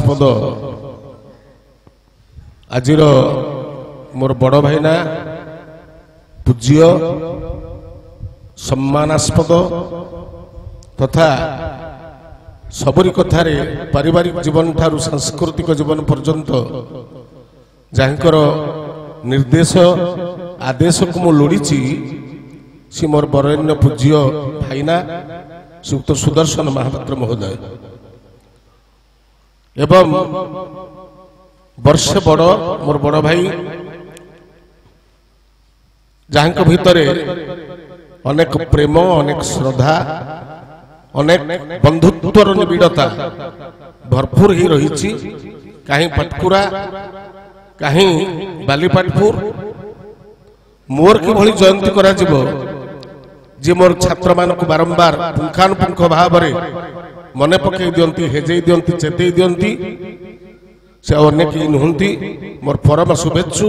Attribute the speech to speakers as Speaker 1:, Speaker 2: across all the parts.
Speaker 1: पद आज मोर बड़ भाईना पूज्य सम्मानास्पद तथा सबरी कथार पारिवारिक जीवन ठारू सांस्कृतिक जीवन पर्यंत जहाँकर निर्देश आदेश को मु लोड़ी सी मोर बरण्य पूज्य भाईना सुक्त सुदर्शन महापात्र महोदय एवं वर्षे बड़ मोर बड़ भाई जहाँ भितर अनेक प्रेम अनेक श्रद्धा अनेक बंधुत्वर निबिड़ता भरपूर ही रही कहीं पाटकुरा कहीं बालीपाटपुर मोर कि भली जयंती करा जिवो जे मोर छात्र मान को बारंबार पुंखानुपुंख भाव मने पकई दियंती हेजई दियंती चेतई दियंती से अनेक नुहंती मोर परम शुभेच्छु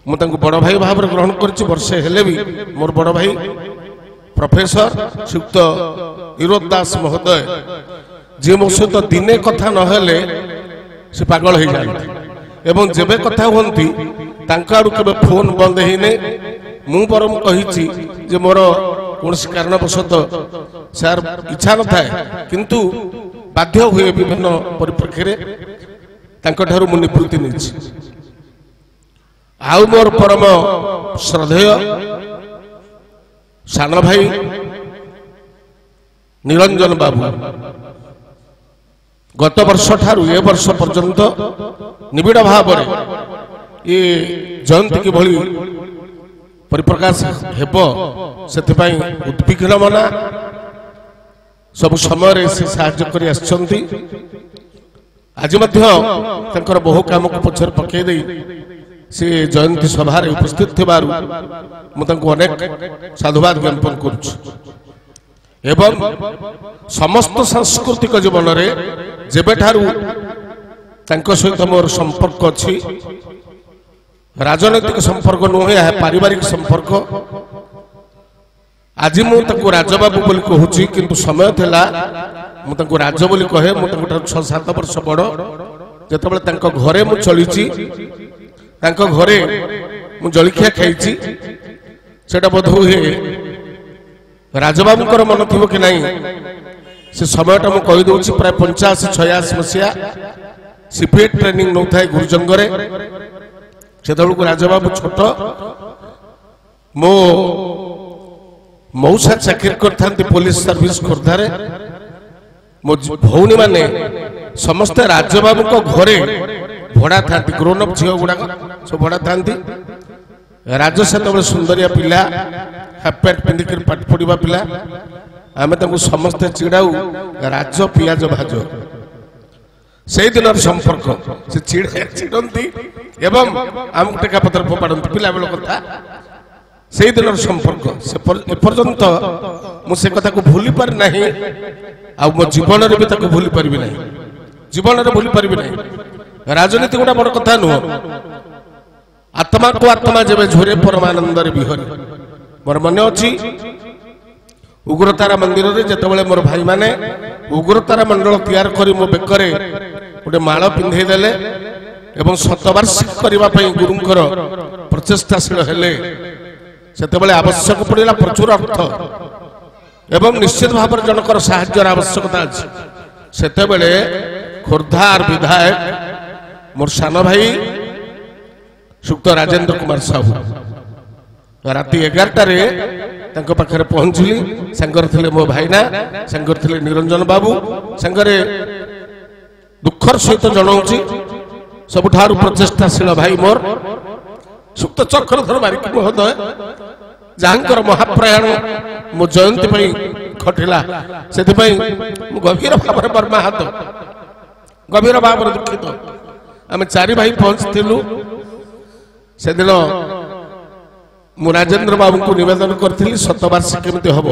Speaker 1: मु तांको बड़ भाई भाव ग्रहण करछि वर्षे हेले भी मोर बड़ भाई प्रोफेसर श्रीयुक्त ईरोद दास महोदय जे मो सहित दिने कथा नहेले से पागल हो जाती एवं जेबे कथा हुंती तांका आडू केबे फोन बंद हेने मु परम कहिछि जे मोर कोनसी कारणवशतः सर इच्छा न थाए किंतु बाध्य हुए विभिन्न परिप्रेक्षी तांका ठारू मु निवृत्ति नेछि आउ मोर परम श्रद्धेय सान भाई निरंजन बाबू गत वर्ष ठारू ए वर्ष पर्यंत निबिड़ भाव ये जयंती की भली परिप्रकाश हेब से उद्विग्न मना सब समय से साहाय्य कर आछंती आज बहु काम को पछर पकई से जयंती सभा उपस्थित थिबारु मु अनेक साधुवाद ज्ञापन करुछु एवं समस्त सांस्कृतिक जीवन रे जेबेठारु तांको सहित मोर संपर्क अछि राजनैतिक संपर्क नुहे पारिवारिक संपर्क आज मु राजबाबू बोली कहूची किंतु समय थिला मु राज बोली कहे मु 6-7 वर्ष बड़ जेतबेले तांको घरे मु चलीची तांको घरे मु जलिखिया खाइची सेटा बोध हुए राजबाबूकर मन थी कि नहीं से समयटा मु कहि दउची प्राय 85-86 मसिया सीपीएट ट्रेनिंग नौ थाए गुरुजंगरे से राजबाबू छोट मो मौसा चाकरी करथांती पुलिस सर्विस खोर्धारे मो भौणी माने समस्त राजबाबू को घरे भड़ा था ग्रोन अप झील गुड़ाक सब भड़ा था राज से सुंदरिया पिला हाफ पैंट पिंधिक पाठ पढ़ा पिला आम समस्ते चिड़ाऊ राज पियाज भाज से दिन संपर्क से चिड़ती एवं आम टेका पत्र फोपाड़ती पिला बेल कथा से दिन संपर्क से एपर्यंत मुझे कथा को भूली पारि ना आ मो जीवन भी भूली पारि ना जीवन में भूली पारि ना राजनीति गोटा बड़ कथा नुह आत्मा को आत्मा जब झोरे परमानंद विहरी मोर मन अच्छी उग्रतारा मंदिर में जिते मोर भाई माने उग्रतारा मंडल तैयार कर मो बेकरे गोटे माल पिंधेदेले एवं शतवार्षिक करने गुरुंकर प्रचेष्टाशील हेले से आवश्यक पड़ा प्रचुर अर्थ एवं निश्चित भाव जनकर साहाय्यर आवश्यकता अच्छी से खोर्धार विधायक मोर सान भाई सुक्त राजेंद्र कुमार साहू राति 11 पाखे पहुंचली सांगर थे मो भाईना सांगर थे निरंजन बाबू सांगरे दुखर सहित जनाऊँगी सबुठारु प्रचेष्टाशील भाई मोर सुक्त चक्रधर बारिक महोदय जहाँकर महाप्रयाण मो जयंती खटिला से गभीर भाव बर्माहत गभीर भाव दुखित आम 4 भाई पहुंचलु से दिन मु राजेंद्र बाबू को निवेदन करी शतवार्षिक केमती हम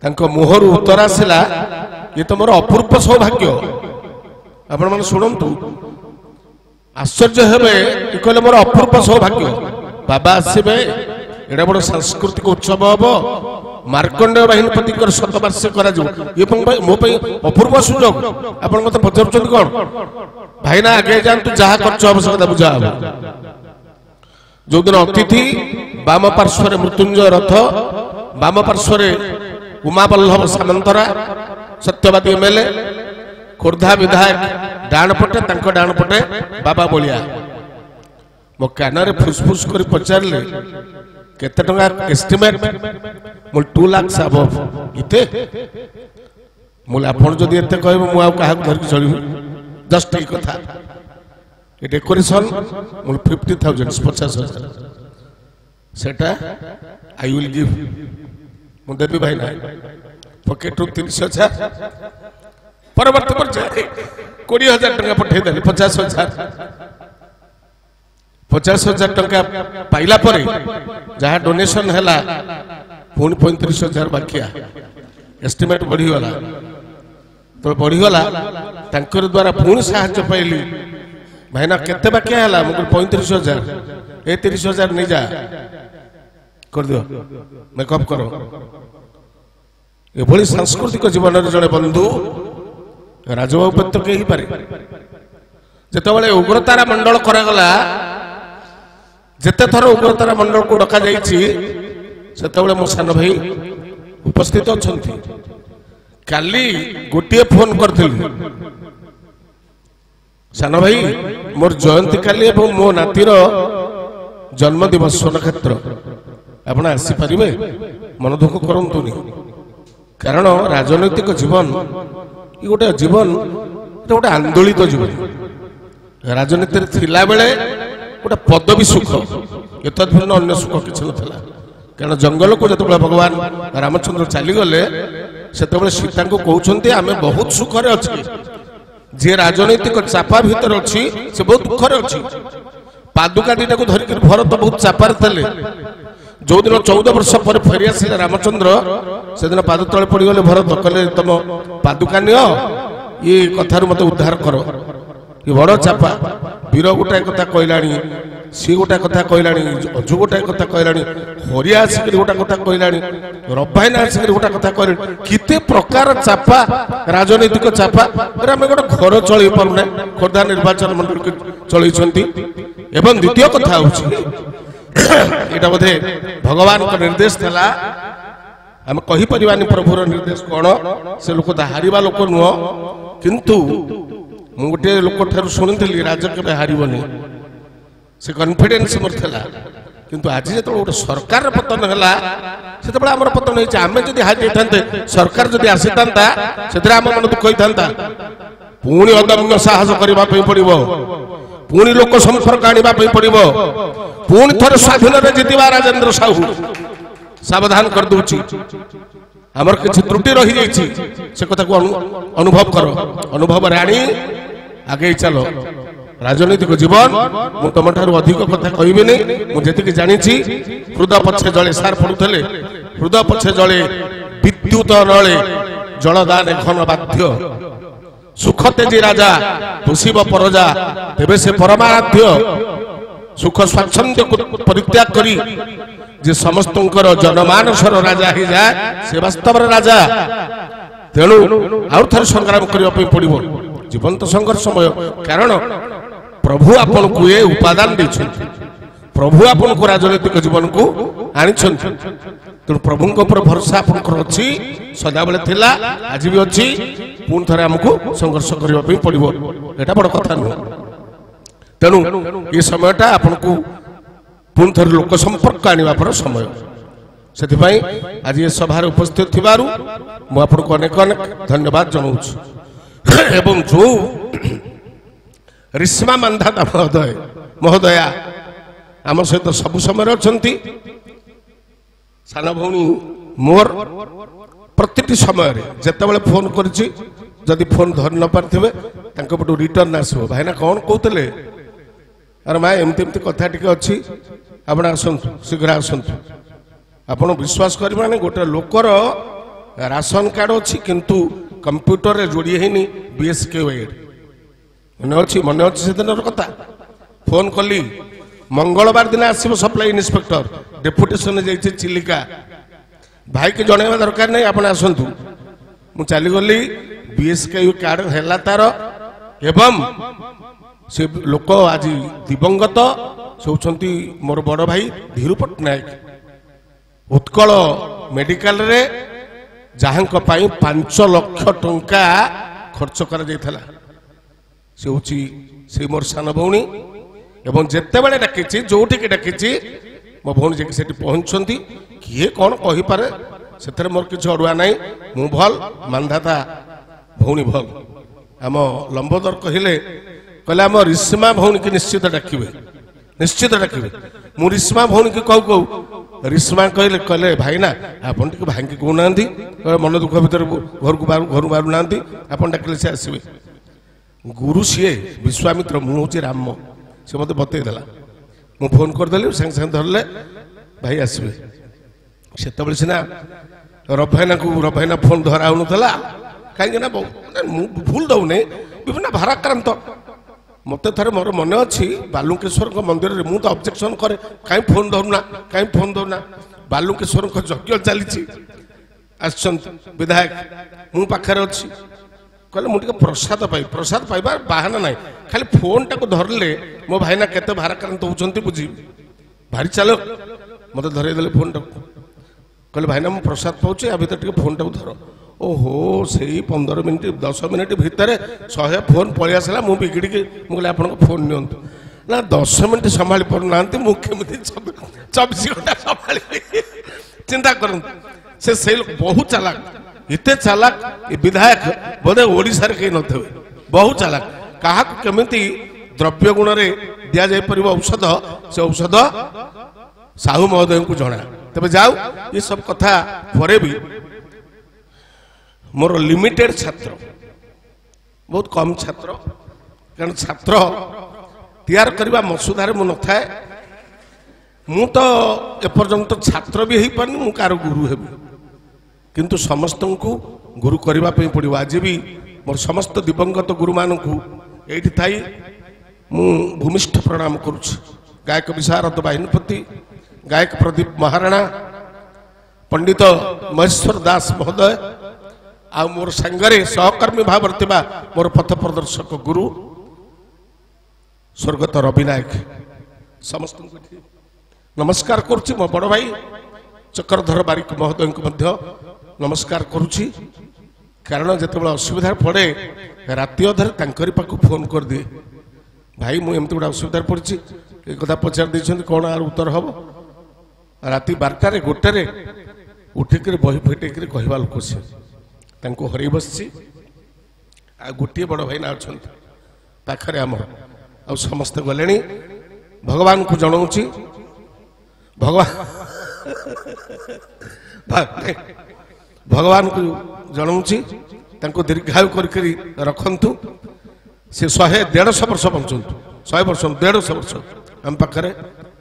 Speaker 1: तांको मुहर उत्तर आसला ये तो मोर अपूर्व सौभाग्य आपण माने सुनंतु आश्चर्य हेबे कहले मोर अपूर्व सौभाग्य बाबा आसबे एडा बड़ सांस्कृतिक उत्सव हम ମାର୍କଣ୍ଡେୟ ବାହିନୀପତିଙ୍କର ଶତବାର୍ଷିକ କରାଯିବ ଏବଂ ଭାଇ ମୋ ପାଇଁ ଅପୂର୍ବ ସୁଯୋଗ। ଆପଣ ମତେ ପଚାରୁଛନ୍ତି କଣ? ଭାଇନା ଆଗେ ଯାଆନ୍ତୁ, ଯାହା ଖର୍ଚ୍ଚ ଆବଶ୍ୟକତା ବୁଝା ହବ। ଯୋଉଦିନ ଅତିଥି, ବାମ ପାର୍ଶ୍ୱରେ ମୃତ୍ୟୁଞ୍ଜୟ ରଥ, ବାମ ପାର୍ଶ୍ୱରେ ଉମାବଲ୍ଲଭ ସାମନ୍ତରା ସତ୍ୟବାଦୀ ଏମଏଲଏ, ଖୋର୍ଦ୍ଧା ବିଧାୟକ ଡାଣ ପଟେ, ତାଙ୍କ ଡାଣ ପଟେ ବାବା ବଳିଆ। ମୋ କାନରେ ଫୁସଫୁସ କରି ପଚାରିଲେ କେତେ ଟଙ୍କା ଏଷ୍ଟିମେଟ? ମୁଁ 2 ଲାଖ ଆବଭ। ଏତେ? ମୁଁ ଆପଣ ଯଦି ଏତେ କହିବେ ମୁଁ ଆଉ କାହାକୁ ଧରିକି ଚଳିବି? ଜଷ୍ଟ ଏଇ କଥା। ଏ ଡେକୋରେସନ ମୁଁ 50,000, 50,000 ସେଟା ଆଇ ୱିଲ୍ ଗିଭ୍, ମୁଁ ଦେବି ଭାଇନା। ପକେଟରୁ 30,000, ପରବର୍ତ୍ତୀ ପର୍ଯ୍ୟାୟରେ 20,000 ଟଙ୍କା ପଠେଇଦେଲି। 50,000 ଟଙ୍କା ପାଇଲା ପରେ ଯାହା ଡୋନେସନ ହେଲା ପୁଣି 35,000 ବାକିଆ। ଏଷ୍ଟିମେଟ ବଢିଗଲା। ତ ବଢିଗଲା, ତାଙ୍କର ଦ୍ୱାରା ପୁଣି ସାହାଯ୍ୟ ପାଇଲି। ଭାଇନା କେତେ ବାକିଆ ହେଲା? ମୁଁ 35,000। ଏ 30,000 ନେଇଯା, କରିଦିଅ, ମେକଅପ୍ କର। ଏଭଳି ସାଂସ୍କୃତିକ ଜୀବନରେ ଜଣେ ବନ୍ଧୁ ରାଜବାବୁ ପ୍ରତ୍ୟକ୍ଷ ହେଇପାରେ। ଯେତେବେଳେ ଉଗ୍ରତାରା ମଣ୍ଡଳ କରାଗଲା, ଯେତେ ଥର ଉଗ୍ରତାରା ମଣ୍ଡଳକୁ ଡକାଯାଇଛି ସେତେବେଳେ ମୋ ସାନ ଭାଇ ଉପସ୍ଥିତ ଅଛନ୍ତି। କାଲି ଗୋଟିଏ ଫୋନ କରିଥିଲି, ସାନ ଭାଇ ମୋର ଜୟନ୍ତୀ କାଲି ଏବଂ ମୋ ନାତିର ଜନ୍ମଦିବସ ସ୍ୱର୍ଣ୍ଣକ୍ଷେତ୍ର, ଆପଣ ଆସିପାରିବେ? ମନ ଦୁଃଖ କରନ୍ତୁନି, କାରଣ ରାଜନୈତିକ ଜୀବନ ଏ ଗୋଟେ ଜୀବନ, এটা ଗୋଟେ ଆନ୍ଦୋଳିତ ଜୀବନ। ରାଜନୀତିରେ ଥିଲାବେଳେ ଗୋଟେ ପଦବୀ ସୁଖ, ଏତଦ୍ ଭିନ୍ନ ଅନ୍ୟ ସୁଖ କିଛି ନଥିଲା। କାରଣ ଜଙ୍ଗଲକୁ ଯେତେବେଳେ ଭଗବାନ ରାମଚନ୍ଦ୍ର ଚାଲିଗଲେ ସେତେବେଳେ ସୀତାଙ୍କୁ କହୁଛନ୍ତି ଆମେ ବହୁତ ସୁଖରେ ଅଛି, ଯିଏ ରାଜନୈତିକ ଚାପା ଭିତରେ ଅଛି ସେ ବହୁତ ଦୁଃଖରେ ଅଛି। ପାଦୁକା ଦିଟାକୁ ଧରିକି ଭରତ ବହୁତ ଚାପାରେ ଥିଲେ। ଯୋଉଦିନ 14 ବର୍ଷ ପରେ ଫେରି ଆସିଲେ ରାମଚନ୍ଦ୍ର, ସେଦିନ ପାଦ ତଳେ ପଡିଗଲେ ଭରତ, କହିଲେ ତମ ପାଦୁକା ନିଅ, ଏ କଥାରୁ ମତେ ଉଦ୍ଧାର କର। ଏ ବଡ ଚାପା, ବୀର ଗୋଟାଏ କଥା କହିଲାଣି, ସିଏ ଗୋଟାଏ କଥା କହିଲାଣି, ଅଜୁ ଗୋଟାଏ କଥା କହିଲାଣି, ହରିଆ ଆସିକରି ଗୋଟା କଥା କହିଲାଣି, ରବାଇନା ଆସିକରି ଗୋଟା କଥା କହିଲାଣି। କେତେ ପ୍ରକାର ଚାପା, ରାଜନୈତିକ ଚାପା। ଆମେ ଗୋଟେ ଘର ଚଳେଇ ପାରୁନା, ଖୋର୍ଦ୍ଧା ନିର୍ବାଚନ ମଣ୍ଡଳୀକୁ ଚଳେଇଛନ୍ତି। ଏବଂ ଦ୍ୱିତୀୟ କଥା ହଉଛି ଏଇଟା ବୋଧେ ଭଗବାନଙ୍କ ନିର୍ଦ୍ଦେଶ ଥିଲା, ଆମେ କହିପାରିବାନି ପ୍ରଭୁର ନିର୍ଦ୍ଦେଶ କଣ। ସେ ଲୋକ ତ ହାରିବା ଲୋକ ନୁହଁ, କିନ୍ତୁ ମୁଁ ଗୋଟିଏ ଲୋକ ଠାରୁ ଶୁଣିଥିଲି ରାଜ କେବେ ହାରିବନି, ସେ କନଫିଡେନ୍ସ ମୋର ଥିଲା। କିନ୍ତୁ ଆଜି ଯେତେବେଳେ ଗୋଟେ ସରକାରର ପତନ ହେଲା, ସେତେବେଳେ ଆମର ପତନ ହେଇଛି। ଆମେ ଯଦି ହାରି ଯାଇଥାନ୍ତେ, ସରକାର ଯଦି ଆସିଥାନ୍ତା, ସେଥିରେ ଆମ ମନ ଦୁଃଖ ହେଇଥାନ୍ତା। ପୁଣି ଅଦମ୍ୟ ସାହସ କରିବା ପାଇଁ ପଡିବ, ପୁଣି ଲୋକ ସମ୍ପର୍କ ଆଣିବା ପାଇଁ ପଡିବ, ପୁଣି ଥରେ ସ୍ୱାଧୀନରେ ଜିତିବା। ରାଜେନ୍ଦ୍ର ସାହୁ ସାବଧାନ କରିଦଉଛି, ଆମର କିଛି ତ୍ରୁଟି ରହିଯାଇଛି, ସେ କଥାକୁ ଅନୁଭବ କର, ଅନୁଭବରେ ଆଣି ଆଗେଇ ଚାଲ। ରାଜନୈତିକ ଜୀବନ, ମୁଁ ତମଠାରୁ ଅଧିକ କଥା କହିବିନି। ମୁଁ ଯେତିକି ଜାଣିଛି, ହୃଦୟ ପଛେ ଜଳେ, ସାର୍ ପଢୁଥିଲେ, ହୃଦୟ ପଛେ ଜଳେ ବିଦ୍ୟୁତ ନଳେ, ଜଳଦାନ ଘନ ବାଧ୍ୟ। ସୁଖ ତେଜି ରାଜା ପୋଷିବ ପରଜା, ତେବେ ସେ ପରମାରାଧ୍ୟ। ସୁଖ ସ୍ୱାଚ୍ଛନ୍ଦ୍ୟକୁ ପରିତ୍ୟାଗ କରି ଯେ ସମସ୍ତଙ୍କର ଜନମାନସର ରାଜା ହେଇଯାଏ, ସେ ବାସ୍ତବରେ ରାଜା। ତେଣୁ ଆଉ ଥରେ ସଂଗ୍ରାମ କରିବା ପାଇଁ ପଡିବ, ଜୀବନ୍ତ ସଂଘର୍ଷମୟ। କାରଣ ପ୍ରଭୁ ଆପଣଙ୍କୁ ଏ ଉପାଦାନ ଦେଇଛନ୍ତି, ପ୍ରଭୁ ଆପଣଙ୍କୁ ରାଜନୈତିକ ଜୀବନକୁ ଆଣିଛନ୍ତି। ତେଣୁ ପ୍ରଭୁଙ୍କ ଉପରେ ଭରସା ଆପଣଙ୍କର ଅଛି, ସଦାବେଳେ ଥିଲା, ଆଜି ବି ଅଛି। ପୁଣି ଥରେ ଆମକୁ ସଂଘର୍ଷ କରିବା ପାଇଁ ପଡିବ, ଏଟା ବଡ କଥା ନୁହେଁ। ତେଣୁ ଏ ସମୟଟା ଆପଣଙ୍କୁ ପୁଣି ଥରେ ଲୋକ ସମ୍ପର୍କ ଆଣିବା ପର ସମୟ। ସେଥିପାଇଁ ଆଜି ଏ ସଭାରେ ଉପସ୍ଥିତ ଥିବାରୁ ମୁଁ ଆପଣଙ୍କୁ ଅନେକ ଅନେକ ଧନ୍ୟବାଦ ଜଣାଉଛି। ଏବଂ ଯୋଉ ରିସ୍ମା ମାନ୍ଧାତା ମହୋଦୟା ଆମ ସହିତ ସବୁ ସମୟରେ ଅଛନ୍ତି, ସାନ ଭଉଣୀ ମୋର ପ୍ରତିଟି ସମୟରେ ଯେତେବେଳେ ଫୋନ କରିଛି, ଯଦି ଫୋନ ଧରି ନ ପାରିଥିବେ ତାଙ୍କ ପଟୁ ରିଟର୍ନ ଆସିବ, ଭାଇନା କଣ କହୁଥିଲେ, ଆରେ ମା ଏମିତି ଏମିତି କଥା ଟିକେ ଅଛି, ଆପଣ ଆସନ୍ତୁ, ଶୀଘ୍ର ଆସନ୍ତୁ। ଆପଣ ବିଶ୍ୱାସ କରିବେନି, ଗୋଟେ ଲୋକର ରାସନ କାର୍ଡ ଅଛି କିନ୍ତୁ କମ୍ପ୍ୟୁଟରରେ ଯୋଡ଼ି ହେଇନି BSKY। ମନେ ଅଛି ସେଦିନର କଥା। ଫୋନ କଲି, ମଙ୍ଗଳବାର ଦିନ ଆସିବ ସପ୍ଲାଇ ଇନ୍ସପେକ୍ଟର, ଡେପୁଟେସନ ଯାଇଛି ଚିଲିକା। भाई के जनवा दरकार नहीं आपण आसतु मु चलीगली बीएसकेयू कार्ड है तार एवं से लोक आज दिवंगत से होती मोर बड़ भाई धीरू पट्टनायक उत्कल मेडिकल रे जहां 5 लाख टंका खर्च कर से हूँ से मोर सान भौणी एवं जिते बड़े डाकी जोटि डाकी मो भौणी जाकि पहुंचती किए कौन कहीपे से मोर किसी अड़ुआ ना मु भल मानधाता भौणी भल आम लंबोदर कहले आम रिश्मा भौणी की निश्चित डाकिबे मु रिश्मा भौणी की कहू कहू रिश्मा कहले कहले भाई ना आपन टिके भांगी कहूना मन दुख भर घर बाहर ना आप डाकिले से आसवे गुरु सीए विश्वामित्र मु हूँ राम से मत बतईदेला मु फोन करदेली सागे सागे धरले भाई आसवे से सीना रभाइना फोन धरा होना कहीं भूल दौने विभिन्न भाराक्रांत मत थे मोर मन अच्छी बालुकेश्वर मंदिर में मुझे ऑब्जेक्शन करे कहीं फोन धरुना कहीं फोन दौना बालुकेश्वर यज्ञ चली विधायक मु पाखे अच्छी कहले मुझे प्रसाद पाइबा बाहाना ना खाली फोन टाक धरले मो भाईना केते भाराक्रांत होती बुझी भारी चाल मत धरईदे फोन टाक कहले भाईना मु प्रसाद पाऊँ या भर टे फोन टाक धर ओहो से 15 मिनिट 10 मिनिट भितर 100 फोन पलि आसला मु बिगिड़ी मुझे आप फोन नि ना 10 मिनिट संभाली पाना मुझे 24 घंटा संभाली चिंता कर से बहुत चालाक इते चालाक विधायक बोधे ओडिशा रे कहीं नथे बहुत चालाक क्या केमिति द्रव्य गुण रे दिया जाय परिबो औषध से औषध साहू महोदय को जना तबे जाऊ ये सब कथा परे भी मोर लिमिटेड छात्र बहुत कम छात्र कारण छात्र तैयार करने मसुदार मु नए मु तो एपर्यंत छात्र भी हो पानी मु कार गुरु हेबी किंतु समस्त को गुरु करने पड़ो आज भी मोर समस्त दिवंगत गुरु मानक ये थी मु भूमिष्ठ प्रणाम करुच्ची गायक विशारद बाहिनीपति गायक प्रदीप महाराणा पंडित महेश्वर दास महोदय आ मोर संगरे सहकर्मी भाव मोर पथ प्रदर्शक गुरु स्वर्गत रवि नायक समस्त नमस्कार करुच्ची मो बड़ भाई चक्रधर बारिक महोदय को नमस्कार करुच्ची कारण जिते असुविधा पड़े राति अधर तांकरी पाखु फोन कर दिए भाई मुझे एमती गोटे असुविधा पड़ी एक कथा पचार देते कौन आर उत्तर हम राति 12 गोटे उठिक बही फिटेक कहवा लोक सी हरई बसी आ गोटे बड़ भाई ना अच्छा पाखे आमर आ समस्ते गले भगवान को जनाऊँगी भगवान को जनाऊँगी दीर्घायु कर रखु से 100-150 वर्ष बंचु 100 वर्ष 150 वर्ष आम पाखे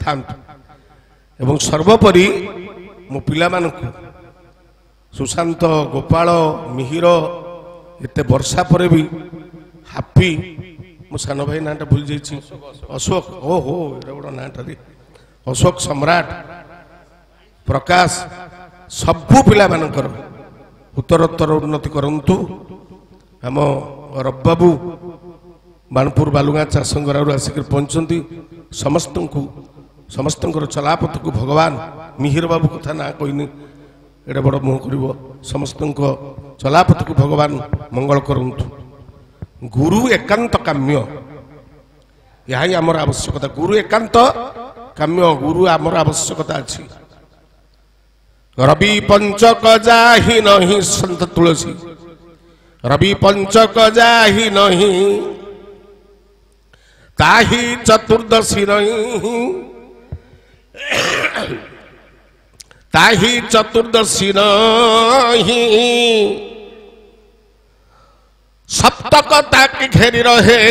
Speaker 1: था एवं सर्वोपरि मो पिला सुशांत गोपाल मिहिर एत वर्षा पर भी हापी मो सान भाई नाटा भूल जाइए अशोक ओहो ये बड़ा नाटा अशोक सम्राट प्रकाश सबू पिला मानकर उत्तरोत्तर उन्नति करंतु आम रबाबू बाणपुर बालुगा चाषंगर आसिक पहुंचती समस्त चलापथ को भगवान मिहिर बाबू कथा ना कहनी एडा बड़ मुह कर समस्त चलापथ को भगवान मंगल करंतु गुरु एकांत काम्य यही आमर आवश्यकता गुरु एकांत काम्य गुरु आमर आवश्यकता अच्छी रवि पंचक जाहि नहीं संत तुलसी रवि पंचक जाहि नहीं ताहि चतुर्दशी नहीं ताहि चतुर्दशी नहीं सप्तक ताकि घेरी रहे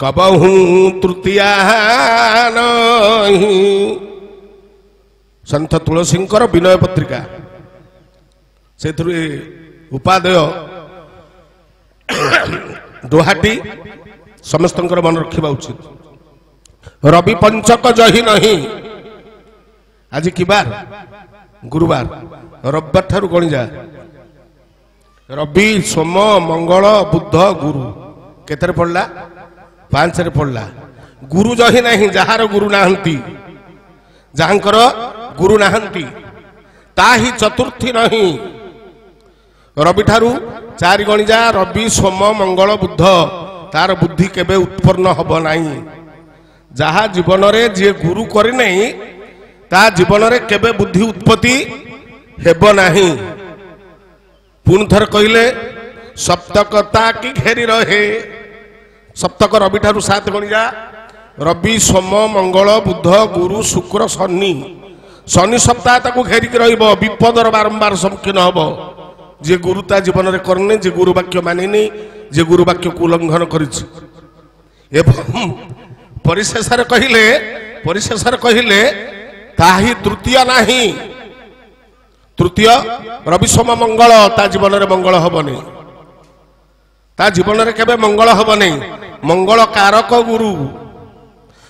Speaker 1: कबहू तृतीया नहीं संत तुलसींकर विनय पत्रिका से उपादेय दोहाटी समस्त मन रखा उचित रवि पंचक जही नहीं आज कि बार गुरुवार रविवार ठारू गणिजा रवि सोम मंगल बुध गुरु केतरे पड़ला 5 रे पड़ला गुरु जही नहीं जार गुरु नाहंती जहांकर गुरु नाहंती ताही चतुर्थी नहीं रवि ठारू 4 गणिजा रवि सोम मंगल बुध तार बुद्धि केबे उत्पन्न हब नहीं जहा जीवन रे जे गुरु करि नहीं ता जीवन रे केबे बुद्धि उत्पत्ति हेब नहीं पुन थर कहले सप्तकता की घेरी रहे सप्तक रवि ठारू 7 गणिजा रवि सोम मंगल बुध गुरु शुक्र शनि शनि सप्ताह ताको घेरिक रहिबो विपदर बारंबार सम्मुखीन हबो जे गुरु ता जीवन रे करने जे गुरु वाक्य मानिनी जे गुरु वाक्य को उल्लंघन करिछि एवं परिशेष कहले ताही तृतीय नहीं तृतीय रवि सोम मंगल ता जीवन रे मंगल हबनी ता जीवन रे केबे मंगल हबनी मंगल कारक गुरु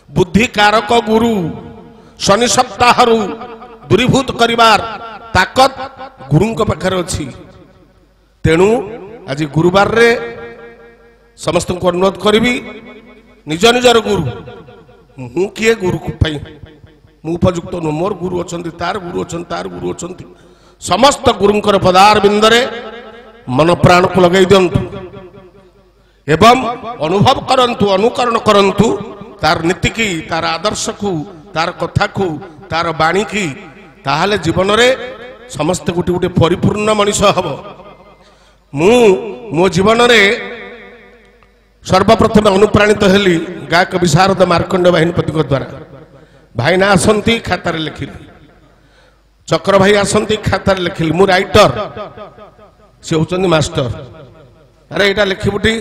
Speaker 1: बुद्धि कारक गुरु शनि सप्ताह दूरीभूत करिवार ताकत गुरुंक पाखरे अछि तेणु आज गुरुवार रे समस्त को अनुरोध करी निज निजर गुरु मु किए गुरु पाई मु उपयुक्त नु मोर गुरु अछंती तार गुरु अछंती तार गुरु अछंती समस्त गुरुंकर पदार बिंदरे मन प्राण को लगाई दियंतु एवं अनुभव करंतु अनुकरण करंतु तार नीति की तार आदर्श को तार कथा को तार बाणी की ताहाले जीवन रे समस्त गुटी गुटी परिपूर्ण मनीष हब मु मो जीवन रे सर्वप्रथम अनुप्राणित हेली गायक विशारद मार्कंड बाहिनीपति द्वारा भाईना आसंती खातार लिखिली चक्र भाई आसंती खातार लिखिली मु राइटर से होचंदी मास्टर अरे एटा लिखिबुटी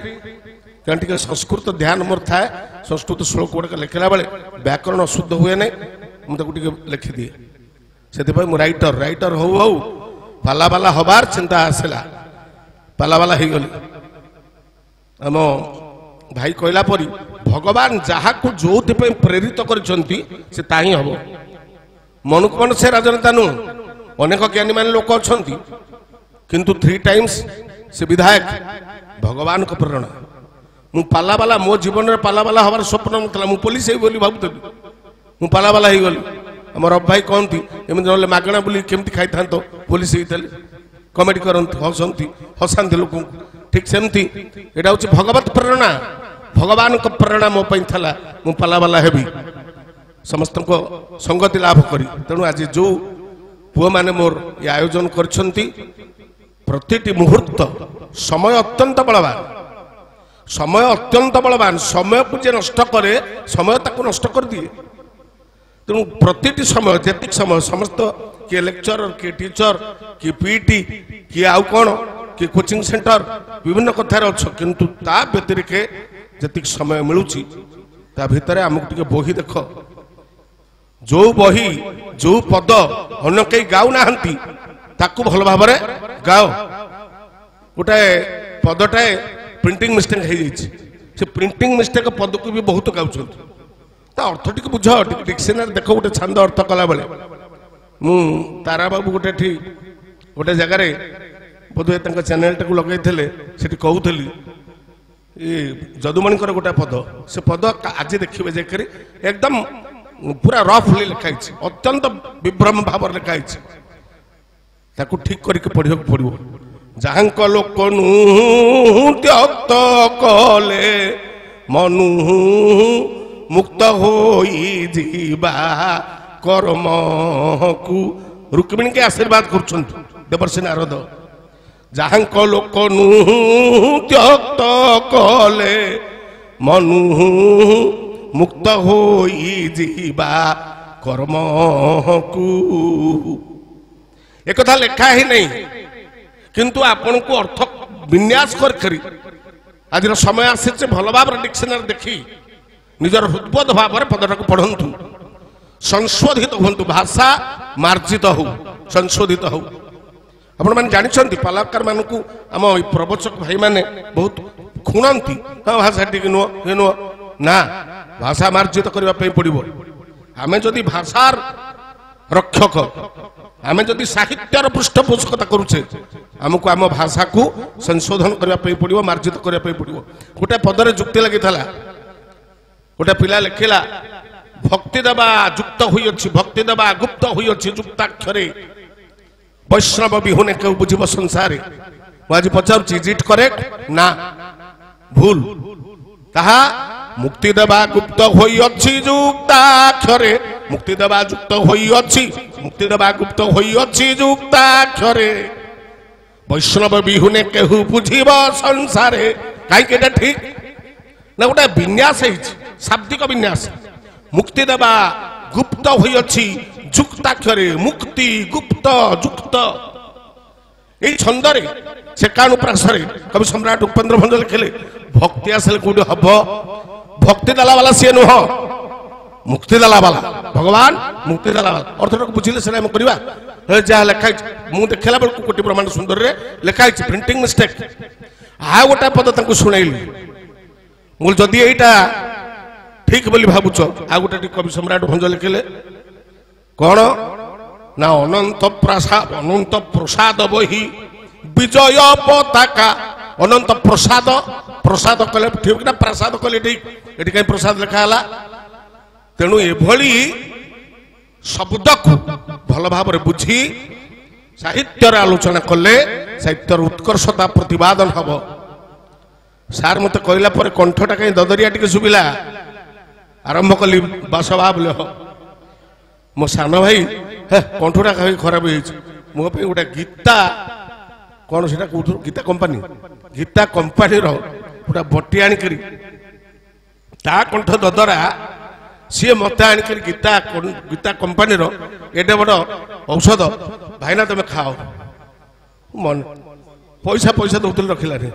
Speaker 1: कण टिके संस्कृत ध्यान मोर थाए संस्कृत श्लोक गुडा लिखला बेले व्याकरण अशुद्ध हुए नै मु ताकू टिके लिखि दिए सेति भाई मु राइटर हो पाला पाला हबार चिंता आसला पाला पाला ही गली हम भाई कहला परी भगवान जहा को जोथि पे प्रेरित करछंती से ताही हबो मन को मन से राजनेता नु अनेक ज्ञानी मान लोक अछंती किंतु 3 टाइम्स से विधायक भगवान को प्रेरणा मु पाला वाला मो जीवन रे पाला वाला हमार स्वप्न नथला मु पुलिस हे बोली भाबुतली मु पाला वाला ही गली हमर अब भाई कहंती एमन नले मागणा बोली केमति खाइ थांतो पुलिस हेतले कमेडी करंती हसंती हसांती लोक ठीक सेमती एटा होची भगवत प्रेरणा भगवान को प्रेरणा मो पई थला मु पाला वाला हेबी समस्त को संगति लाभ करी तेणु आज जो पुआ माने मोर ये आयोजन करछंती प्रतिटी मुहूर्त समय अत्यंत बलवान समय को जे नष्ट करे समय ताको नष्ट कर दिए तेणु प्रतिटी समय जेतिक समय समस्त किए लेक्चरर किए टीचर किए पीटी किए आउ कौन किए कोचिंग सेंटर विभिन्न कथार अच्छ किंतु ता व्यतिरिके जेतिक समय मिलुची ता भितरे आमको टिके बही देख जो बही जो पद अन्य कई गाउ नाहंती ताकू भल भाव गाओ गोटे पदटाए प्रिंटिंग मिस्टेक हो जाइए से प्रिंटिंग मिस्टेक पद को भी बहुत गाँव अर्थ टी बुझ डिक्शनरी देख गोटे छंद अर्थ कला बेले मु तारा बाबू गोटे गोटे जगार बोधे चैनल टाक लगे से कहूली जदुमणि गोटे पद से पद आज देखिए जाकर एकदम पूरा रफली लिखाई अत्यंत विभ्रम भाव लिखाई ताकू ठीक करके पढ़ा पड़ो जहां लोक त्यक्त कले मनु मुक्त होइजिबा कर्म को रुक्मिणी के आशीर्वाद कर देवर्षि नारद जहां लोक त्यक्त कले मनु मुक्त होइजिबा कर्म को एक कथा लिखा ही नहीं किंतु आपण को अर्थ विन्यास कर आज समय आसी भल भाव डिक्शनरी देखी निजर हृदबोध भाव पदटा को पढ़ंतु संशोधित हूँ भाषा मार्जित हो संशोधित हो आपण मैंने जानते पालाकार मान को आम प्रवचक भाई माने बहुत खुणती हाँ भाषा टी नुह ये नुह ना भाषा मार्जित करने पड़ो आम जदि भाषार रक्षक आम जदि साहित्यर पृष्ठपोषकता करुचे आमको आम भाषा को संशोधन करने पड़ो मार्जित करने पड़ो गोटे पदरे जुक्ति लगी गोटे पिला लिखिला भक्ति देवा जुक्त हुई अच्छी भक्ति देवा गुप्त हुई अच्छी जुक्ताक्षरे वैष्णव विहुने क्यों बुझब संसारे आज पचार इज इट करेक्ट ना भूल कहा मुक्ति देवा गुप्त होई अच्छी जुक्ताक्षरे मुक्ति देवा जुक्त होई अच्छी मुक्ति देवा गुप्त होई अच्छी जुक्ताक्षरे वैष्णव विहुने केहू बुझिब संसारे कहीं ठीक ना गोटे विन्यास शाब्दिक विन्यास मुक्ति देवा गुप्त होई अच्छी जुक्ताक्षरे मुक्ति गुप्त जुक्त यही छंदरे से कानुप्रासरे कवि सम्राट उपेन्द्र भंज लिखिले भक्ति आसले कौटी हम भक्ति देला वाला सी नुह मुक्ति देला वाला भगवान मुक्ति देला वाला अर्थटा बुझिले से करवा जहाँ लिखाई मुझे देखला बेलू कोटि ब्रह्मांड सुंदर रे लिखाई प्रिंटिंग मिस्टेक आ गोटा पद शुणेली मुझे जदि यहीटा ठीक बोली भावुच आ गोटे कवि सम्राट भंज लिखिले कौन ना अनंत प्रसाद बही विजय पताका अनंत प्रसाद प्रसाद कले ठीक ना प्रसाद कले ठीक ये कहीं प्रसाद लिखा तेणु एभली शब्द को भल भाव बुझी साहित्य आलोचना कले साहित्य उत्कर्षता प्रतिपादन हम सार मत कहला कंठटा कहीं ददरिया टी शुभिला आरंभ कली बासभाव मो सान भाई कंठटा कहीं खराब हो गोटे गीता कौन से गीता कंपानी गोटा बटी आणिक कंठ ददरा सी मत आणिक गीता कंपानी एडे बड़ औषध भाईना तुम खाओ मन पैसा पैसा दौल रखिलानी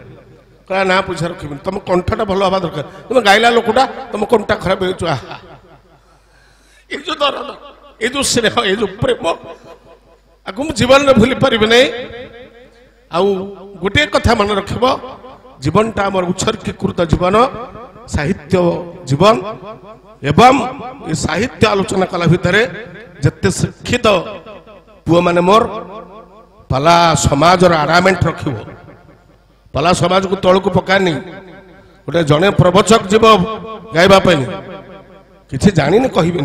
Speaker 1: कह ना पैसा रखी तुम कंठटा भल हवा दरकार तुम गाइला लोकटा तुम कंठा खराब हो जो दरद ये जो स्नेह ये जो प्रेम आगे जीवन में भूली पारि नहीं आउ गोटे कथा मन रख जीवनटा आम उत्सर्गीकृत जीवन साहित्य जीवन एवं ये साहित्य आलोचना कला भितर जिते शिक्षित पुआ माने मोर पला समाज आरामेंट रख पला समाज को तल को पकानी गोटे जड़े प्रवचक जीव गाइबापी किसी जानी कहबी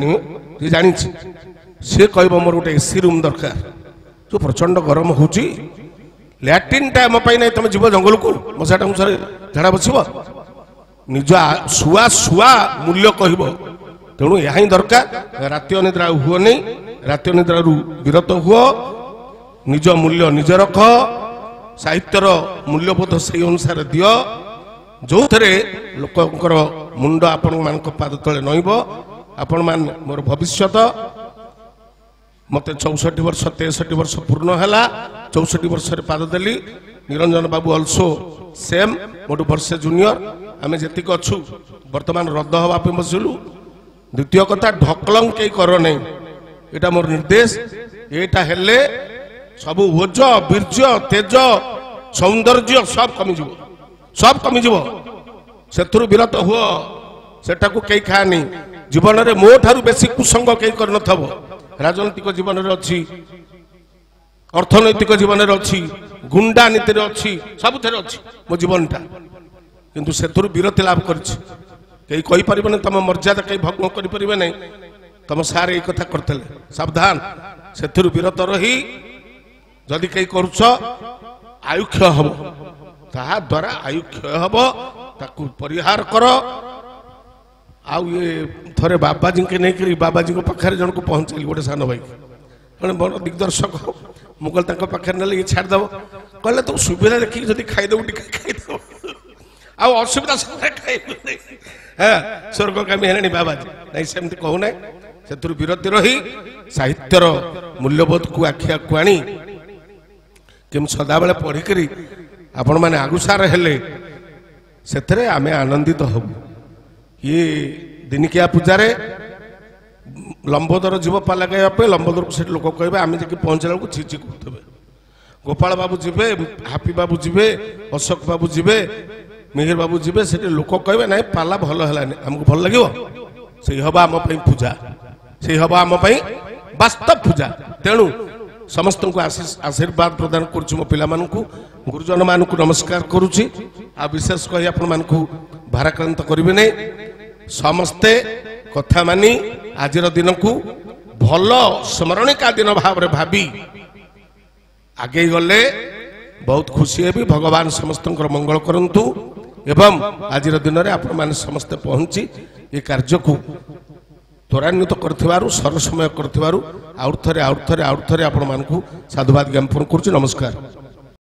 Speaker 1: जी जानी सी कह मोर गोटे एसी रूम दरकार जो प्रचंड गरम हो लैट्रिन टाइम ना तुम जीव जंगल को मशा टाइम झाड़ा बस निज शुआ शुआ मूल्य कह तेणु यह ही दरकार राति अनिद्रा हुओ नहीं राति अनिद्रा विरत हुओ निज मूल्य निज रख साहित्यर मूल्यबोध से अनुसार दियो जो थे लोकंर मुंड आपण मान पाद तले नईब आपण मान मोर भविष्यत मत 64 वर्ष 63 वर्ष पूर्ण है 64 वर्ष पाद देली निरंजन बाबू अल्सो सेम मोटू वर्षे जूनियर आम जी अच्छु बर्तमान रद्द हाँपी बसिलु द्वितीय कथा ढकलंग कई कर नहीं यहाँ मोर निर्देश यहाँ हेले सब ओज वीर्य तेज सौंदर्य सब कमिज से विरत हुआ सेटा को कई खानी जीवन में मो ठारू बेसी कुसंग कई कर राजनैतिक जीवन में अच्छी अर्थनैतिक जीवन में अच्छी गुंडा नीति अच्छी सबुथ अच्छी मो जीवनटा किंतु से विरति लाभ कर तुम मर्यादा कहीं भंग करें नहीं तुम सार ये कथा करते सावधान से विरत रही जदि कहीं करुच आयु क्षय हम ता द्वारा आयु क्षय हम ताकू परिहार कर आउ ये थरे बाबाजी के नहीं बाबाजी पाखे जन को पहुंचली गोटे सान भाई जन बड़ दिग्दर्शक मुगल पाखे ना ये छाड़देव कहले तुम सुविधा देखिए जब खाईदेव खाईदेव असुविधा खाई हाँ स्वर्गकामी है बाबाजी नहीं सेमती कहूना से विरति रही साहित्यर मूल्यबोध को आखिया को आनी कि सदा बेले पढ़िक आपण मैंने आगुसार हेले से आमे आनंदित हबु ये दिनिकिया पूजा लंबोदर जीव पाला गाइबा लंबोदर को लोक कहे आम जी पहुंचला को छी कहते गोपाल बाबू जीवे हापी बाबू जीवे अशोक बाबू जीवे मिहिर बाबू जीवे से लोक कहे ना पाला भल है आमको भल लगे से हम आम पूजा से हम आम ବାସ୍ତବ ପୂଜା। ତେଣୁ ସମସ୍ତଙ୍କୁ ଆଶୀର୍ବାଦ ପ୍ରଦାନ କରୁଛି ମୋ ପିଲାମାନଙ୍କୁ, ଗୁରୁଜନ ମାନଙ୍କୁ ନମସ୍କାର କରୁଛି। ଆଉ ବିଶେଷ କହି ଆପଣମାନଙ୍କୁ ଭାରାକ୍ରାନ୍ତ କରିବି ନାହିଁ। ସମସ୍ତେ କଥା ମାନି ଆଜିର ଦିନକୁ ଭଲ ସ୍ମରଣିକା ଦିନ ଭାବରେ ଭାବି ଆଗେଇ ଗଲେ ବହୁତ ଖୁସି ହେବି। ଭଗବାନ ସମସ୍ତଙ୍କର ମଙ୍ଗଳ କରନ୍ତୁ ଏବଂ ଆଜିର ଦିନରେ ଆପଣମାନେ ସମସ୍ତେ ପହଞ୍ଚି ଏ କାର୍ଯ୍ୟକୁ ତ୍ୱରାନ୍ୱିତ କରିଥିବାରୁ ସର ସମୟ କରିଥିବାରୁ ଆଉ ଥରେ ଆପଣମାନଙ୍କୁ ସାଧୁବାଦ ଜ୍ଞାପନ କରୁଛି। ନମସ୍କାର।